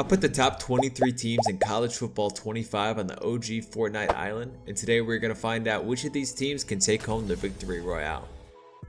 I put the top 23 teams in college football 25 on the OG Fortnite island, and today we're going to find out which of these teams can take home the Victory Royale.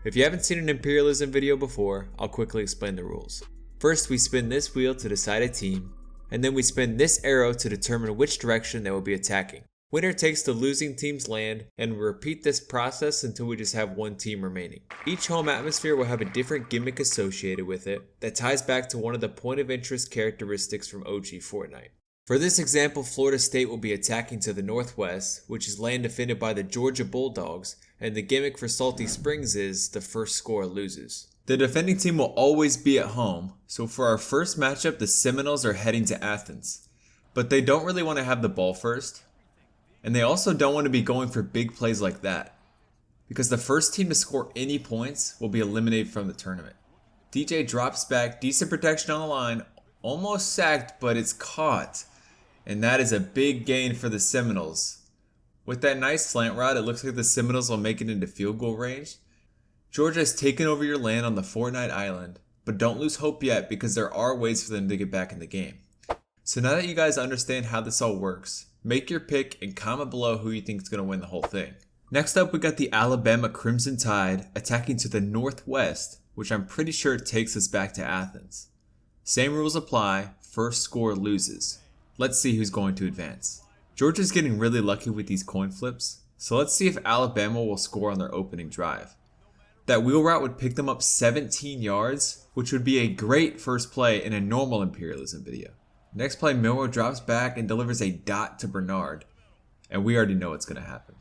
If you haven't seen an Imperialism video before, I'll quickly explain the rules. First, we spin this wheel to decide a team, and then we spin this arrow to determine which direction they will be attacking. Winner takes the losing team's land, and we repeat this process until we just have one team remaining. Each home atmosphere will have a different gimmick associated with it that ties back to one of the point of interest characteristics from OG Fortnite. For this example, Florida State will be attacking to the northwest, which is land defended by the Georgia Bulldogs, and the gimmick for Salty Springs is the first score loses. The defending team will always be at home, so for our first matchup, the Seminoles are heading to Athens. But they don't really want to have the ball first. And they also don't want to be going for big plays like that, because the first team to score any points will be eliminated from the tournament. DJ drops back, decent protection on the line, almost sacked, but it's caught. And that is a big gain for the Seminoles. With that nice slant route, it looks like the Seminoles will make it into field goal range. Georgia has taken over your land on the Fortnite island, but don't lose hope yet because there are ways for them to get back in the game. So now that you guys understand how this all works, make your pick and comment below who you think is going to win the whole thing. Next up, we got the Alabama Crimson Tide attacking to the northwest, which I'm pretty sure takes us back to Athens. Same rules apply, first score loses. Let's see who's going to advance. Georgia's getting really lucky with these coin flips, so let's see if Alabama will score on their opening drive. That wheel route would pick them up 17 yards, which would be a great first play in a normal Imperialism video. Next play, Milroe drops back and delivers a dot to Bernard, and we already know what's going to happen.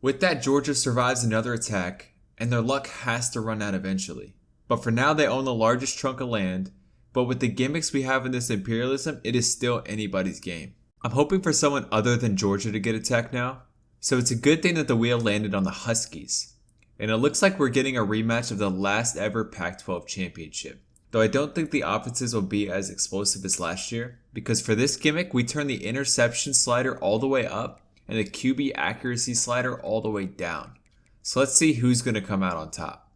With that, Georgia survives another attack, and their luck has to run out eventually. But for now, they own the largest chunk of land, but with the gimmicks we have in this Imperialism, it is still anybody's game. I'm hoping for someone other than Georgia to get attacked now, so it's a good thing that the wheel landed on the Huskies. And it looks like we're getting a rematch of the last ever Pac-12 championship. Though I don't think the offenses will be as explosive as last year, because for this gimmick, we turn the interception slider all the way up and the QB accuracy slider all the way down. So let's see who's going to come out on top.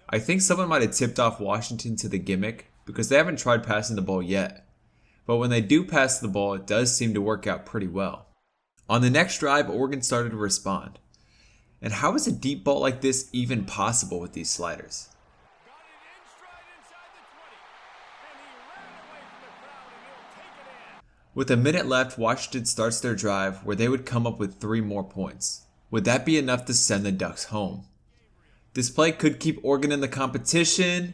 I think someone might have tipped off Washington to the gimmick because they haven't tried passing the ball yet. But when they do pass the ball, it does seem to work out pretty well. On the next drive, Oregon started to respond. And how is a deep ball like this even possible with these sliders? With a minute left, Washington starts their drive where they would come up with 3 more points. Would that be enough to send the Ducks home? This play could keep Oregon in the competition,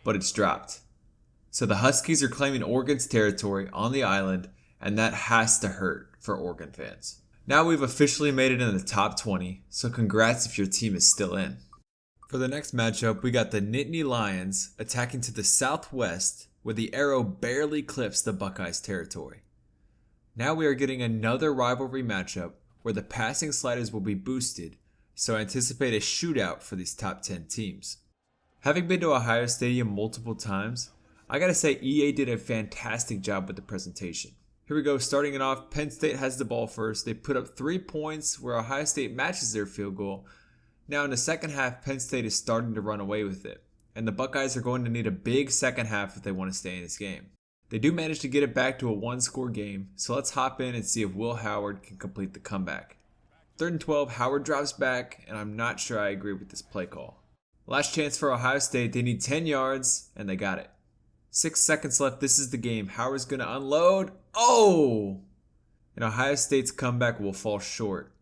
but it's dropped. So the Huskies are claiming Oregon's territory on the island, and that has to hurt for Oregon fans. Now we've officially made it in the top 20, so congrats if your team is still in. For the next matchup, we got the Nittany Lions attacking to the southwest where the arrow barely clips the Buckeyes' territory. Now we are getting another rivalry matchup where the passing sliders will be boosted, so I anticipate a shootout for these top 10 teams. Having been to Ohio Stadium multiple times, I gotta say EA did a fantastic job with the presentation. Here we go, starting it off, Penn State has the ball first. They put up 3 points where Ohio State matches their field goal. Now in the second half, Penn State is starting to run away with it. And the Buckeyes are going to need a big second half if they want to stay in this game. They do manage to get it back to a 1-score game, so let's hop in and see if Will Howard can complete the comeback. 3rd and 12, Howard drops back, and I'm not sure I agree with this play call. Last chance for Ohio State, they need 10 yards, and they got it. 6 seconds left, this is the game. Howard's going to unload. Oh! And Ohio State's comeback will fall short.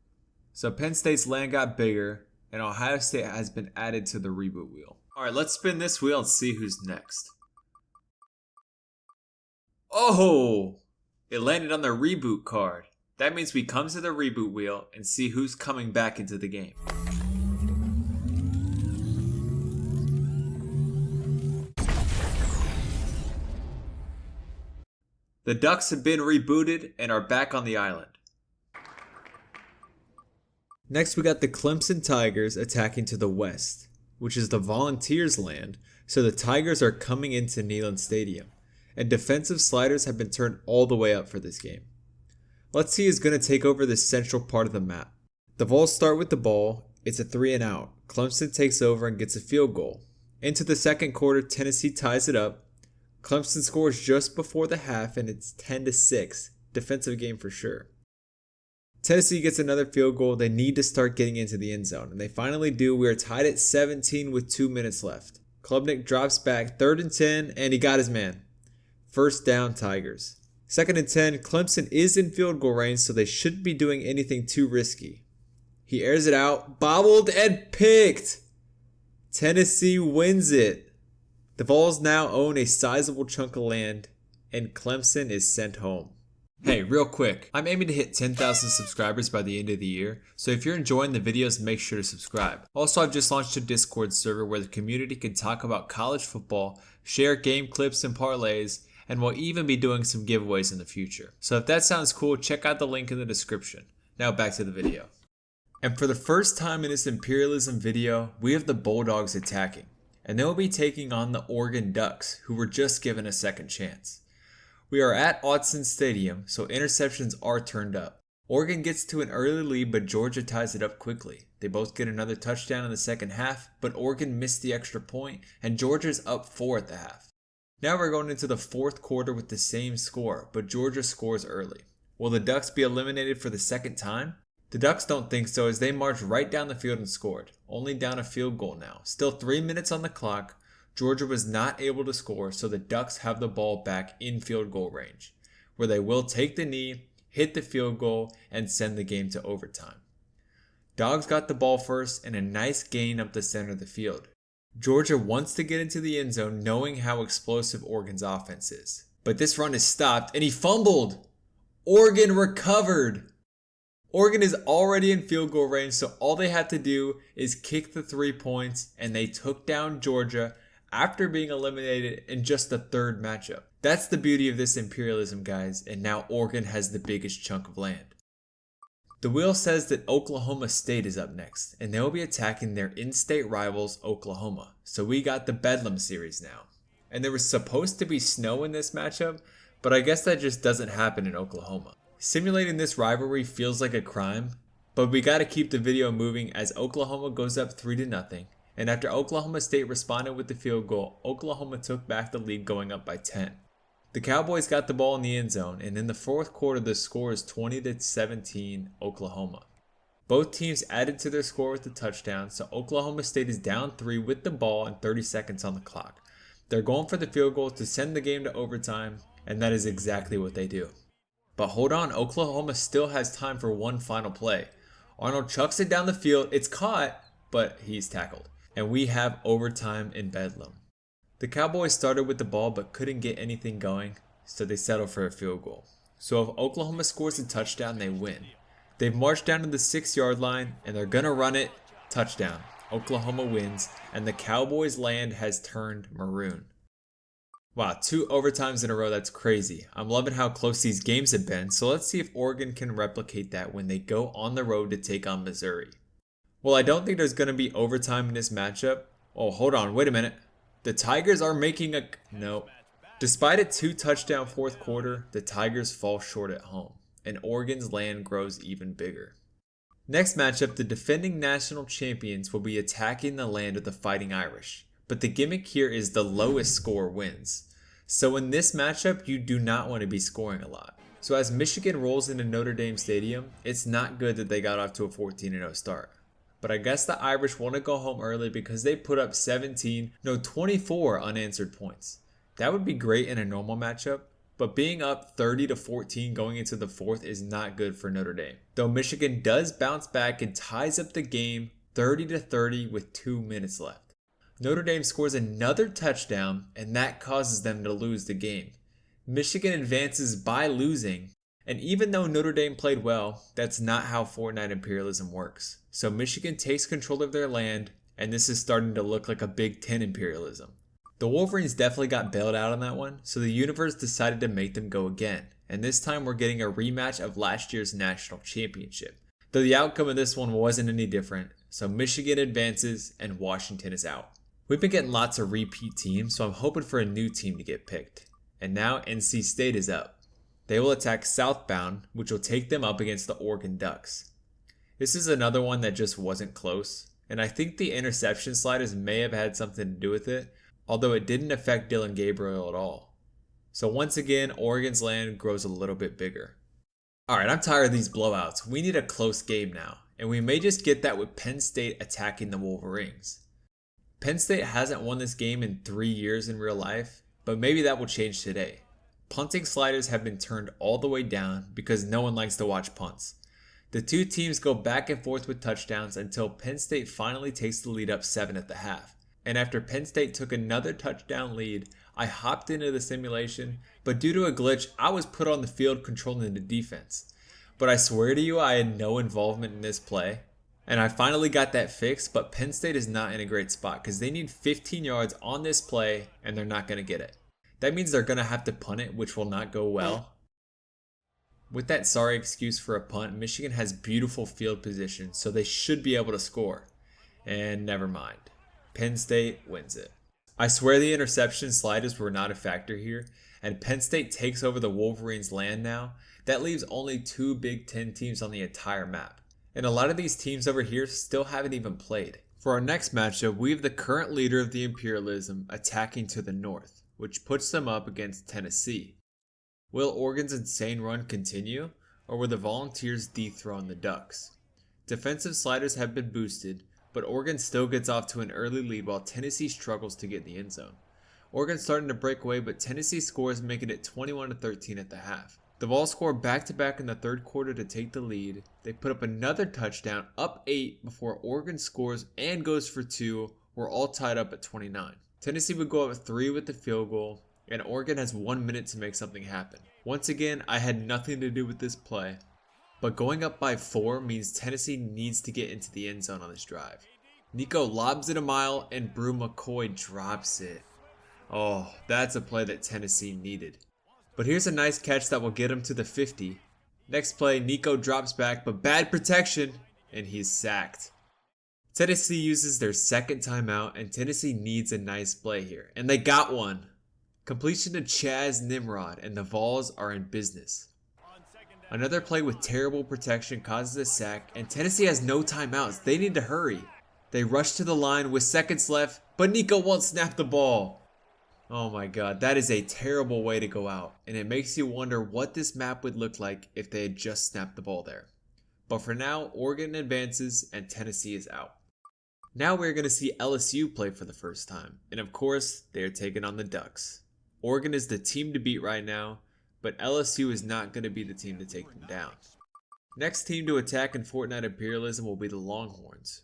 So Penn State's land got bigger, and Ohio State has been added to the reboot wheel. Alright, let's spin this wheel and see who's next. Oh! It landed on the reboot card. That means we come to the reboot wheel and see who's coming back into the game. The Ducks have been rebooted and are back on the island. Next we got the Clemson Tigers attacking to the west, which is the Volunteers' land, so the Tigers are coming into Neyland Stadium, and defensive sliders have been turned all the way up for this game. Let's see who's going to take over this central part of the map. The Vols start with the ball, It's a 3 and out. Clemson takes over and gets a field goal. Into the second quarter, Tennessee ties it up. Clemson scores just before the half and it's 10-6. Defensive game for sure. Tennessee gets another field goal. They need to start getting into the end zone, and they finally do. We are tied at 17 with 2 minutes left. Klubnik drops back, 3rd and 10, and he got his man. First down, Tigers. 2nd and 10, Clemson is in field goal range, so they shouldn't be doing anything too risky. He airs it out, bobbled, and picked. Tennessee wins it. The Vols now own a sizable chunk of land, and Clemson is sent home. Hey, real quick, I'm aiming to hit 10,000 subscribers by the end of the year, so if you're enjoying the videos, make sure to subscribe. Also, I've just launched a Discord server where the community can talk about college football, share game clips and parlays, and we'll even be doing some giveaways in the future. So if that sounds cool, check out the link in the description. Now back to the video. And for the first time in this Imperialism video, we have the Bulldogs attacking, and they'll be taking on the Oregon Ducks, who were just given a second chance. We are at Autzen Stadium, so interceptions are turned up. Oregon gets to an early lead, but Georgia ties it up quickly. They both get another touchdown in the second half, but Oregon missed the extra point, and Georgia's up 4 at the half. Now we're going into the fourth quarter with the same score, but Georgia scores early. Will the Ducks be eliminated for the second time? The Ducks don't think so, as they marched right down the field and scored, only down a field goal now. Still 3 minutes on the clock. Georgia was not able to score, so the Ducks have the ball back in field goal range, where they will take the knee, hit the field goal, and send the game to overtime. Dogs got the ball first and a nice gain up the center of the field. Georgia wants to get into the end zone knowing how explosive Oregon's offense is. But this run is stopped and he fumbled. Oregon recovered. Oregon is already in field goal range, so all they had to do is kick the 3 points, and they took down Georgia after being eliminated in just the third matchup. That's the beauty of this imperialism, guys, and now Oregon has the biggest chunk of land. The wheel says that Oklahoma State is up next, and they'll be attacking their in-state rivals, Oklahoma. So we got the Bedlam series now. And there was supposed to be snow in this matchup, but I guess that just doesn't happen in Oklahoma. Simulating this rivalry feels like a crime, but we gotta keep the video moving as Oklahoma goes up 3-0. And after Oklahoma State responded with the field goal, Oklahoma took back the lead going up by 10. The Cowboys got the ball in the end zone, and in the fourth quarter the score is 20-17 Oklahoma. Both teams added to their score with the touchdown, so Oklahoma State is down 3 with the ball and 30 seconds on the clock. They're going for the field goal to send the game to overtime, and that is exactly what they do. But hold on, Oklahoma still has time for one final play. Arnold chucks it down the field, it's caught, but he's tackled. And we have overtime in Bedlam. The Cowboys started with the ball but couldn't get anything going, so they settled for a field goal. So if Oklahoma scores a touchdown, they win. They've marched down to the 6-yard line and they're gonna run it. Touchdown. Oklahoma wins, and the Cowboys' land has turned maroon. Wow, 2 overtimes in a row, that's crazy. I'm loving how close these games have been, so let's see if Oregon can replicate that when they go on the road to take on Missouri. Well, I don't think there's going to be overtime in this matchup. Oh, hold on. Wait a minute. The Tigers are making a... No. Despite a 2-touchdown fourth quarter, the Tigers fall short at home, and Oregon's land grows even bigger. Next matchup, the defending national champions will be attacking the land of the Fighting Irish. But the gimmick here is the lowest score wins. So in this matchup, you do not want to be scoring a lot. So as Michigan rolls into Notre Dame Stadium, it's not good that they got off to a 14-0 start. But I guess the Irish want to go home early because they put up 24 unanswered points. That would be great in a normal matchup, but being up 30-14 going into the fourth is not good for Notre Dame. Though Michigan does bounce back and ties up the game 30-30 with 2 minutes left. Notre Dame scores another touchdown, and that causes them to lose the game. Michigan advances by losing, and even though Notre Dame played well, that's not how Fortnite Imperialism works. So Michigan takes control of their land, and this is starting to look like a Big Ten imperialism. The Wolverines definitely got bailed out on that one, so the universe decided to make them go again, and this time we're getting a rematch of last year's national championship. Though the outcome of this one wasn't any different, so Michigan advances and Washington is out. We've been getting lots of repeat teams, so I'm hoping for a new team to get picked. And now NC State is up. They will attack Southbound, which will take them up against the Oregon Ducks. This is another one that just wasn't close, and I think the interception sliders may have had something to do with it, although it didn't affect Dylan Gabriel at all. So once again, Oregon's land grows a little bit bigger. Alright, I'm tired of these blowouts. We need a close game now, and we may just get that with Penn State attacking the Wolverines. Penn State hasn't won this game in 3 years in real life, but maybe that will change today. Punting sliders have been turned all the way down because no one likes to watch punts. The two teams go back and forth with touchdowns until Penn State finally takes the lead up 7 at the half. And after Penn State took another touchdown lead, I hopped into the simulation, but due to a glitch, I was put on the field controlling the defense. But I swear to you, I had no involvement in this play. And I finally got that fixed, but Penn State is not in a great spot because they need 15 yards on this play and they're not going to get it. That means they're going to have to punt it, which will not go well. With that sorry excuse for a punt, Michigan has beautiful field position, so they should be able to score. And never mind. Penn State wins it. I swear the interception sliders were not a factor here, and Penn State takes over the Wolverines' land now. That leaves only 2 Big Ten teams on the entire map. And a lot of these teams over here still haven't even played. For our next matchup, we have the current leader of the Imperialism attacking to the north, which puts them up against Tennessee. Will Oregon's insane run continue, or will the Volunteers dethrone the Ducks? Defensive sliders have been boosted, but Oregon still gets off to an early lead while Tennessee struggles to get in the end zone. Oregon's starting to break away, but Tennessee scores, making it 21-13 at the half. The Vols score back-to-back in the third quarter to take the lead. They put up another touchdown, up 8, before Oregon scores and goes for 2. We're all tied up at 29. Tennessee would go up 3 with the field goal, and Oregon has 1 minute to make something happen. Once again, I had nothing to do with this play, but going up by 4 means Tennessee needs to get into the end zone on this drive. Nico lobs it a mile, and Brew McCoy drops it. Oh, that's a play that Tennessee needed. But here's a nice catch that will get him to the 50. Next play, Nico drops back, but bad protection, and he's sacked. Tennessee uses their second timeout, and Tennessee needs a nice play here, and they got one. Completion to Chaz Nimrod, and the Vols are in business. Another play with terrible protection causes a sack, and Tennessee has no timeouts. They need to hurry. They rush to the line with seconds left, but Nico won't snap the ball. Oh my god, that is a terrible way to go out, and it makes you wonder what this map would look like if they had just snapped the ball there. But for now, Oregon advances and Tennessee is out. Now we're going to see LSU play for the first time, and of course, they are taking on the Ducks. Oregon is the team to beat right now, but LSU is not going to be the team to take them down. Next team to attack in Fortnite Imperialism will be the Longhorns.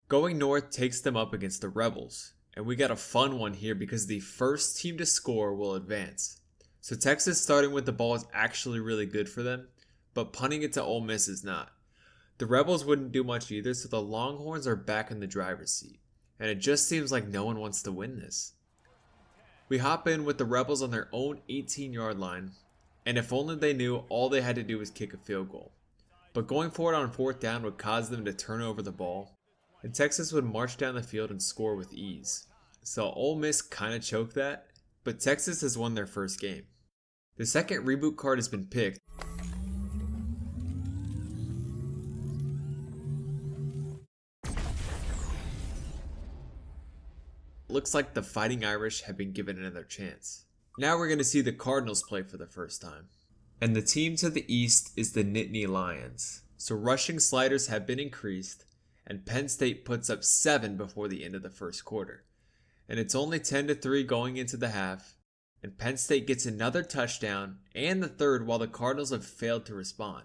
Going north takes them up against the Rebels. And we got a fun one here because the first team to score will advance. So Texas starting with the ball is actually really good for them, but punting it to Ole Miss is not. The Rebels wouldn't do much either, so the Longhorns are back in the driver's seat. And it just seems like no one wants to win this. We hop in with the Rebels on their own 18-yard line, and if only they knew all they had to do was kick a field goal. But going forward on 4th down would cause them to turn over the ball, and Texas would march down the field and score with ease. So Ole Miss kind of choked that, but Texas has won their first game. The second reboot card has been picked. Looks like the Fighting Irish have been given another chance. Now we're going to see the Cardinals play for the first time. And the team to the east is the Nittany Lions. So rushing sliders have been increased, and Penn State puts up 7 before the end of the first quarter. And it's only 10-3 going into the half, and Penn State gets another touchdown and the third while the Cardinals have failed to respond.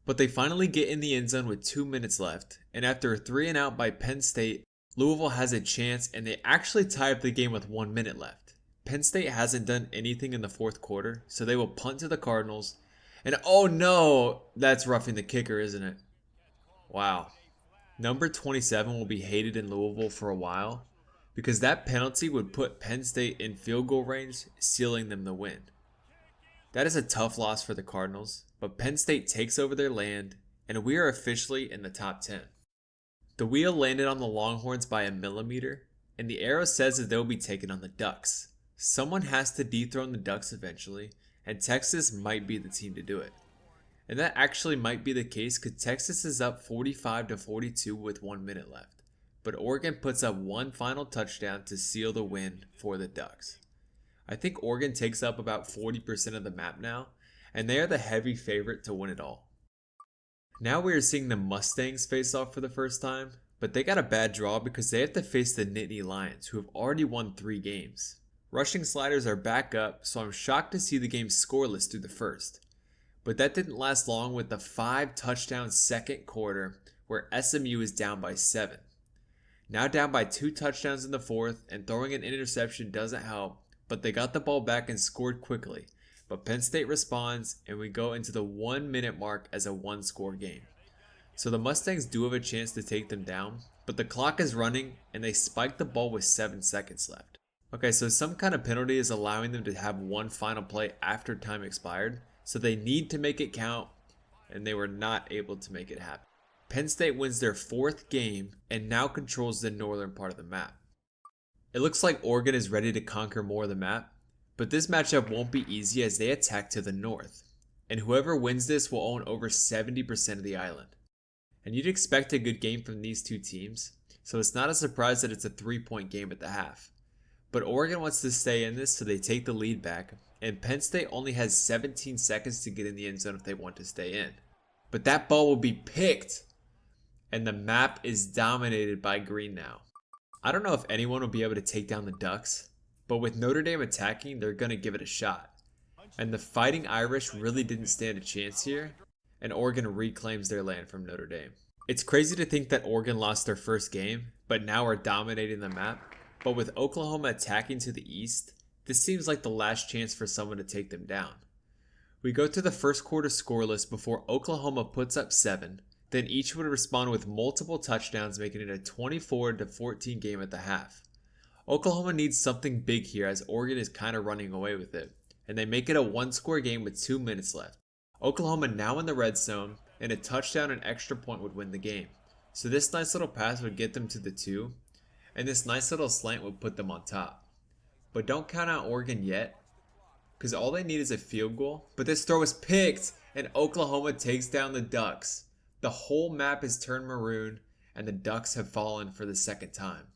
But they finally get in the end zone with 2 minutes left, and after a 3-and-out by Penn State, Louisville has a chance and they actually tie up the game with 1 minute left. Penn State hasn't done anything in the fourth quarter, so they will punt to the Cardinals, and oh no, that's roughing the kicker, isn't it? Wow. Number 27 will be hated in Louisville for a while, because that penalty would put Penn State in field goal range, sealing them the win. That is a tough loss for the Cardinals, but Penn State takes over their land, and we are officially in the top 10. The wheel landed on the Longhorns by a millimeter, and the arrow says that they'll be taking on the Ducks. Someone has to dethrone the Ducks eventually, and Texas might be the team to do it. And that actually might be the case because Texas is up 45-42 with 1 minute left. But Oregon puts up one final touchdown to seal the win for the Ducks. I think Oregon takes up about 40% of the map now, and they are the heavy favorite to win it all. Now we are seeing the Mustangs face off for the first time, but they got a bad draw because they have to face the Nittany Lions, who have already won 3 games. Rushing Sliders are back up, so I'm shocked to see the game scoreless through the first. But that didn't last long with the 5-touchdown second quarter where SMU is down by 7. Now down by 2 touchdowns in the fourth, and throwing an interception doesn't help, but they got the ball back and scored quickly. But Penn State responds, and we go into the 1 minute mark as a 1-score game. So the Mustangs do have a chance to take them down, but the clock is running and they spike the ball with 7 seconds left. Okay, so some kind of penalty is allowing them to have one final play after time expired, so they need to make it count, and they were not able to make it happen. Penn State wins their 4th game and now controls the northern part of the map. It looks like Oregon is ready to conquer more of the map, but this matchup won't be easy as they attack to the north, and whoever wins this will own over 70% of the island. And you'd expect a good game from these two teams, so it's not a surprise that it's a 3-point game at the half. But Oregon wants to stay in this, so they take the lead back, and Penn State only has 17 seconds to get in the end zone if they want to stay in. But that ball will be picked, and the map is dominated by green now. I don't know if anyone will be able to take down the Ducks, but with Notre Dame attacking, they're going to give it a shot. And the Fighting Irish really didn't stand a chance here, and Oregon reclaims their land from Notre Dame. It's crazy to think that Oregon lost their first game, but now are dominating the map. But with Oklahoma attacking to the east, this seems like the last chance for someone to take them down. We go to the first quarter scoreless before Oklahoma puts up 7, then each would respond with multiple touchdowns, making it a 24-14 game at the half. Oklahoma needs something big here as Oregon is kind of running away with it, and they make it a 1-score game with 2 minutes left. Oklahoma now in the red zone, and a touchdown and extra point would win the game. So this nice little pass would get them to the 2, and this nice little slant would put them on top. But don't count out Oregon yet, because all they need is a field goal. But this throw is picked, and Oklahoma takes down the Ducks. The whole map is turned maroon, and the Ducks have fallen for the second time.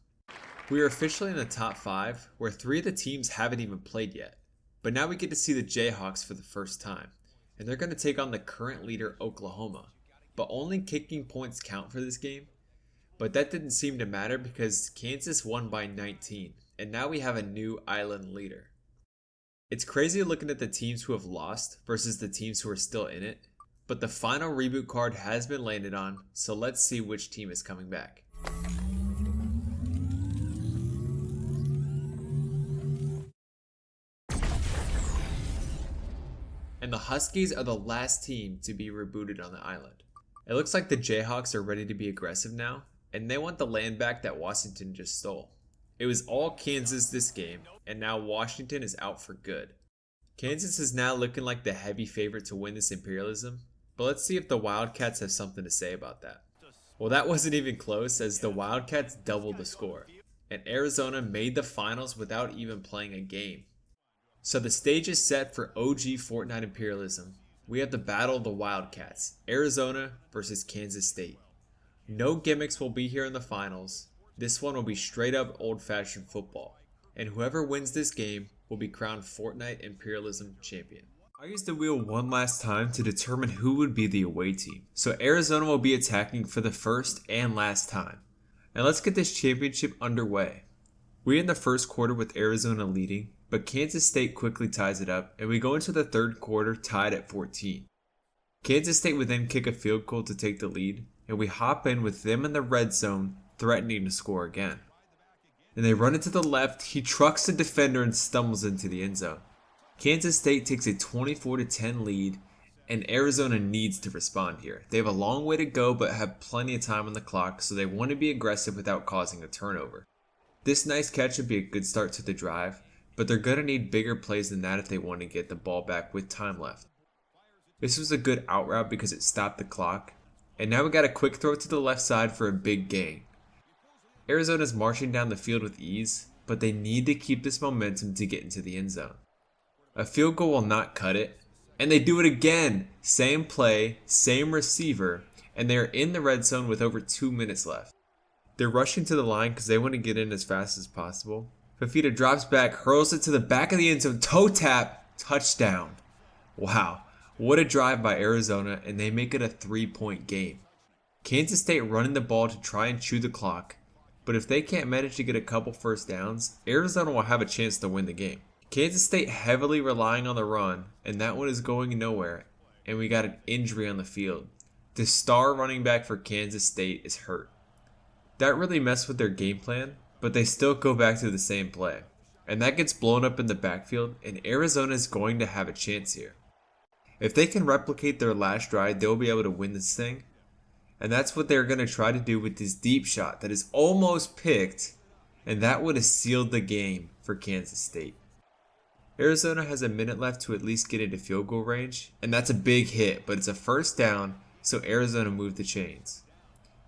We are officially in the top 5, where 3 of the teams haven't even played yet. But now we get to see the Jayhawks for the first time, and they're going to take on the current leader Oklahoma. But only kicking points count for this game. But that didn't seem to matter because Kansas won by 19, and now we have a new island leader. It's crazy looking at the teams who have lost versus the teams who are still in it, but the final reboot card has been landed on, so let's see which team is coming back. And the Huskies are the last team to be rebooted on the island. It looks like the Jayhawks are ready to be aggressive now, and they want the land back that Washington just stole. It was all Kansas this game, and now Washington is out for good. Kansas is now looking like the heavy favorite to win this Imperialism, but let's see if the Wildcats have something to say about that. Well, that wasn't even close as the Wildcats doubled the score, and Arizona made the finals without even playing a game. So the stage is set for OG Fortnite Imperialism. We have the battle of the Wildcats, Arizona versus Kansas State. No gimmicks will be here in the finals. This one will be straight up old-fashioned football. And whoever wins this game will be crowned Fortnite Imperialism Champion. I used the wheel one last time to determine who would be the away team. So Arizona will be attacking for the first and last time. Now let's get this championship underway. We're in the first quarter with Arizona leading, but Kansas State quickly ties it up, and we go into the third quarter tied at 14. Kansas State would then kick a field goal to take the lead, and we hop in with them in the red zone, threatening to score again. Then they run it to the left, he trucks the defender and stumbles into the end zone. Kansas State takes a 24-10 lead, and Arizona needs to respond here. They have a long way to go but have plenty of time on the clock, so they want to be aggressive without causing a turnover. This nice catch would be a good start to the drive, but they're going to need bigger plays than that if they want to get the ball back with time left. This was a good out route because it stopped the clock, and now we got a quick throw to the left side for a big gain. Arizona's marching down the field with ease, but they need to keep this momentum to get into the end zone. A field goal will not cut it, And they do it again. Same play, same receiver, and they're in the red zone with over 2 minutes left. They're rushing to the line because they want to get in as fast as possible. Fifita drops back, hurls it to the back of the end zone, toe tap, touchdown. Wow, what a drive by Arizona, and they make it a 3-point game. Kansas State running the ball to try and chew the clock, but if they can't manage to get a couple first downs, Arizona will have a chance to win the game. Kansas State heavily relying on the run, and that one is going nowhere, and we got an injury on the field. The star running back for Kansas State is hurt. That really messed with their game plan, but they still go back to the same play. And that gets blown up in the backfield, and Arizona is going to have a chance here. If they can replicate their last drive, they'll be able to win this thing. And that's what they're going to try to do with this deep shot that is almost picked, and that would have sealed the game for Kansas State. Arizona has a minute left to at least get into field goal range, and that's a big hit, but it's a first down, so Arizona moved the chains.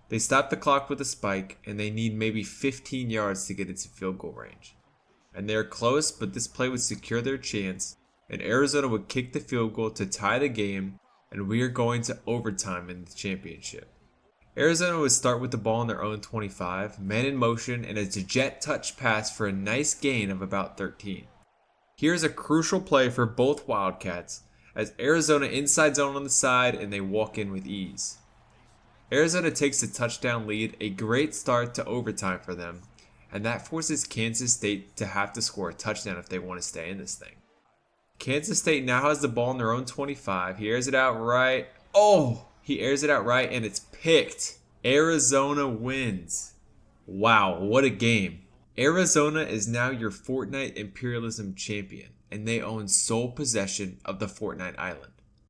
They stop the clock with a spike, and they need maybe 15 yards to get into field goal range. And they're close, but this play would secure their chance, and Arizona would kick the field goal to tie the game, and we are going to overtime in the championship. Arizona would start with the ball on their own 25, men in motion, and it's a jet touch pass for a nice gain of about 13. Here's a crucial play for both Wildcats, as Arizona inside zone on the side and they walk in with ease. Arizona takes the touchdown lead, a great start to overtime for them, and that forces Kansas State to have to score a touchdown if they want to stay in this thing. Kansas State now has the ball on their own 25. He airs it out right. Oh! He airs it out right and it's picked. Arizona wins. Wow, what a game. Arizona is now your Fortnite Imperialism Champion, and they own sole possession of the Fortnite Island.